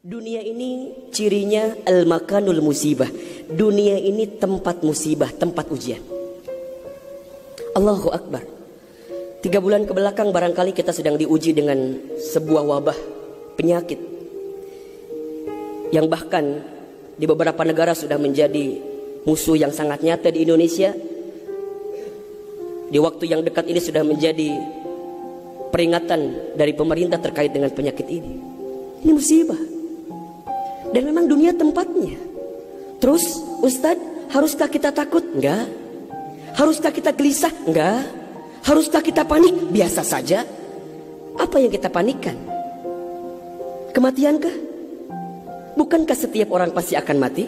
Dunia ini cirinya al-makanul musibah. Dunia ini tempat musibah, tempat ujian. Allahu Akbar. 3 bulan kebelakang barangkali kita sedang diuji dengan sebuah wabah penyakit yang bahkan di beberapa negara sudah menjadi musuh yang sangat nyata. Di Indonesia di waktu yang dekat ini sudah menjadi peringatan dari pemerintah terkait dengan penyakit ini. Ini musibah. Dan memang dunia tempatnya. Terus Ustadz, haruskah kita takut? Enggak. Haruskah kita gelisah? Enggak. Haruskah kita panik? Biasa saja. Apa yang kita panikkan? Kematiankah? Bukankah setiap orang pasti akan mati?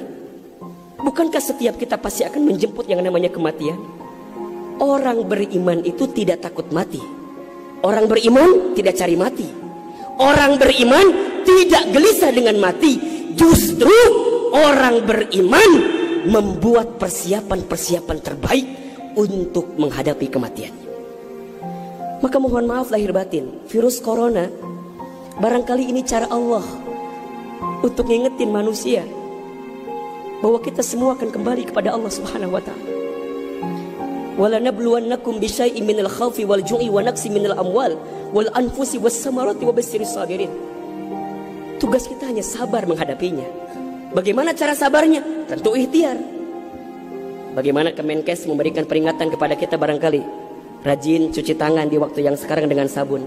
Bukankah setiap kita pasti akan menjemput yang namanya kematian? Orang beriman itu tidak takut mati. Orang beriman tidak cari mati. Orang beriman tidak gelisah dengan mati. Justru orang beriman membuat persiapan-persiapan terbaik untuk menghadapi kematian. Maka mohon maaf lahir batin, virus corona barangkali ini cara Allah untuk ngingetin manusia bahwa kita semua akan kembali kepada Allah Subhanahu wa taala. Wala nabluwannakum bisyai'in minal khaufi wal ju'i wa naqsi minal amwal wal anfusi was samarati wa basyyiris sabirin. Tugas kita hanya sabar menghadapinya. Bagaimana cara sabarnya? Tentu ikhtiar. Bagaimana Kemenkes memberikan peringatan kepada kita barangkali? Rajin cuci tangan di waktu yang sekarang dengan sabun.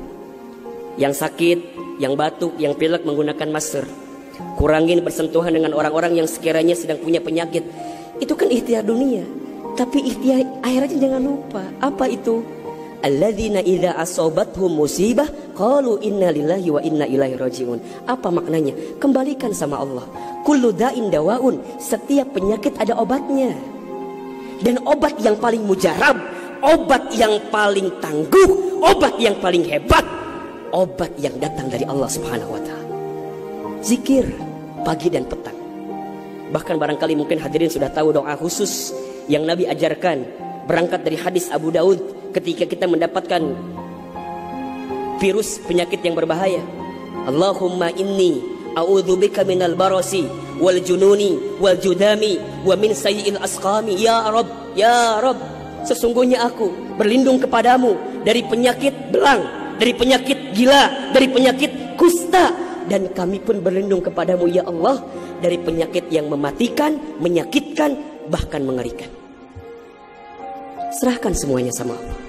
Yang sakit, yang batuk, yang pilek menggunakan masker. Kurangin bersentuhan dengan orang-orang yang sekiranya sedang punya penyakit. Itu kan ikhtiar dunia. Tapi ikhtiar akhiratnya jangan lupa. Apa itu? Alladzina idza asobathum musibah qalu inna lillahi wa inna ilaihi rajiun. Apa maknanya? Kembalikan sama Allah. Kullu da'in dawaun. Setiap penyakit ada obatnya. Dan obat yang paling mujarab, obat yang paling tangguh, obat yang paling hebat, obat yang datang dari Allah Subhanahu wa taala. Zikir pagi dan petang. Bahkan barangkali mungkin hadirin sudah tahu doa khusus yang Nabi ajarkan berangkat dari hadis Abu Daud ketika kita mendapatkan virus penyakit yang berbahaya. Allahumma inni a'udzubika minal barasi wal jununi wal judami wa min sayyi'il asqami. Ya Rabb, ya Rabb, sesungguhnya aku berlindung kepadamu dari penyakit belang, dari penyakit gila, dari penyakit kusta, dan kami pun berlindung kepadamu ya Allah dari penyakit yang mematikan, menyakitkan, bahkan mengerikan. Serahkan semuanya sama Allah.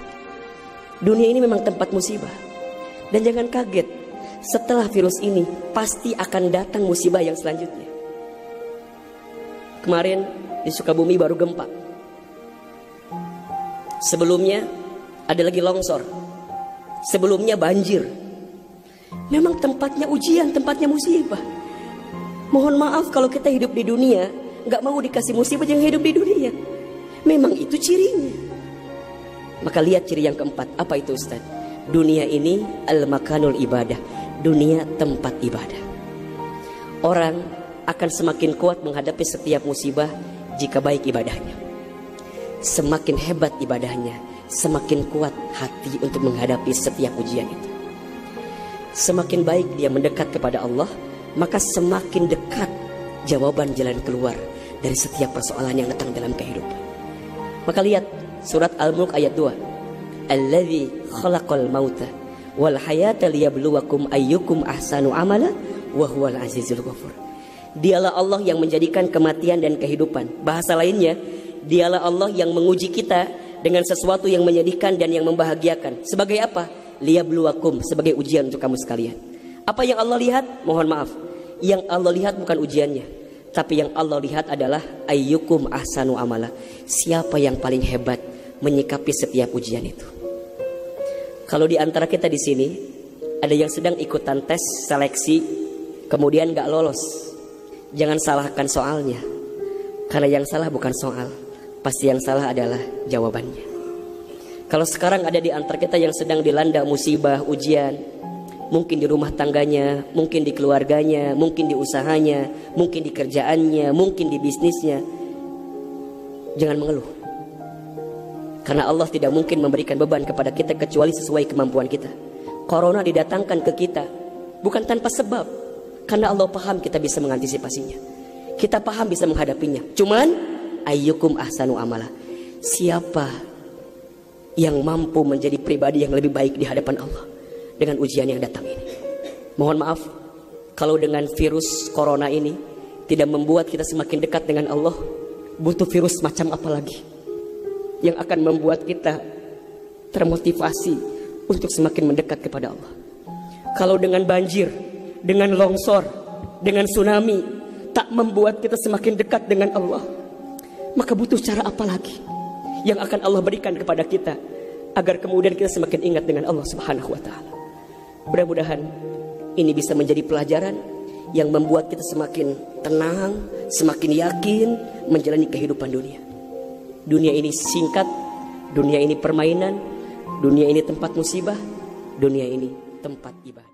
Dunia ini memang tempat musibah. Dan jangan kaget, setelah virus ini pasti akan datang musibah yang selanjutnya. Kemarin di Sukabumi baru gempa. Sebelumnya ada lagi longsor. Sebelumnya banjir. Memang tempatnya ujian, tempatnya musibah. Mohon maaf kalau kita hidup di dunia gak mau dikasih musibah, jangan hidup di dunia. Memang itu cirinya. Maka lihat ciri yang keempat. Apa itu Ustaz? Dunia ini al-makanul ibadah. Dunia tempat ibadah. Orang akan semakin kuat menghadapi setiap musibah jika baik ibadahnya. Semakin hebat ibadahnya, semakin kuat hati untuk menghadapi setiap ujian itu. Semakin baik dia mendekat kepada Allah, maka semakin dekat jawaban jalan keluar dari setiap persoalan yang datang dalam kehidupan. Maka lihat surat Al-Mulk ayat 2. Alladzi khalaqal mauta wal hayata liyabluwakum ayyukum ahsanu amala wa huwal azizul ghafur. Dialah Allah yang menjadikan kematian dan kehidupan. Bahasa lainnya, dialah Allah yang menguji kita dengan sesuatu yang menyedihkan dan yang membahagiakan. Sebagai apa? Liyabluwakum, sebagai ujian untuk kamu sekalian. Apa yang Allah lihat? Mohon maaf, yang Allah lihat bukan ujiannya, tapi yang Allah lihat adalah ayyukum ahsanu amala. Siapa yang paling hebat menyikapi setiap ujian itu. Kalau di antara kita di sini ada yang sedang ikutan tes seleksi kemudian gak lolos, jangan salahkan soalnya. Karena yang salah bukan soal, pasti yang salah adalah jawabannya. Kalau sekarang ada di antara kita yang sedang dilanda musibah, ujian, mungkin di rumah tangganya, mungkin di keluarganya, mungkin di usahanya, mungkin di kerjaannya, mungkin di bisnisnya, jangan mengeluh. Karena Allah tidak mungkin memberikan beban kepada kita kecuali sesuai kemampuan kita. Corona didatangkan ke kita bukan tanpa sebab. Karena Allah paham kita bisa mengantisipasinya. Kita paham bisa menghadapinya. Cuman ayyukum ahsanu amala. Siapa yang mampu menjadi pribadi yang lebih baik di hadapan Allah dengan ujian yang datang ini. Mohon maaf kalau dengan virus corona ini tidak membuat kita semakin dekat dengan Allah. Butuh virus macam apa lagi yang akan membuat kita termotivasi untuk semakin mendekat kepada Allah. Kalau dengan banjir, dengan longsor, dengan tsunami tak membuat kita semakin dekat dengan Allah, maka butuh cara apa lagi yang akan Allah berikan kepada kita agar kemudian kita semakin ingat dengan Allah Subhanahu wa taala. Mudah-mudahan ini bisa menjadi pelajaran yang membuat kita semakin tenang, semakin yakin menjalani kehidupan dunia. Dunia ini singkat, dunia ini permainan, dunia ini tempat musibah, dunia ini tempat ibadah.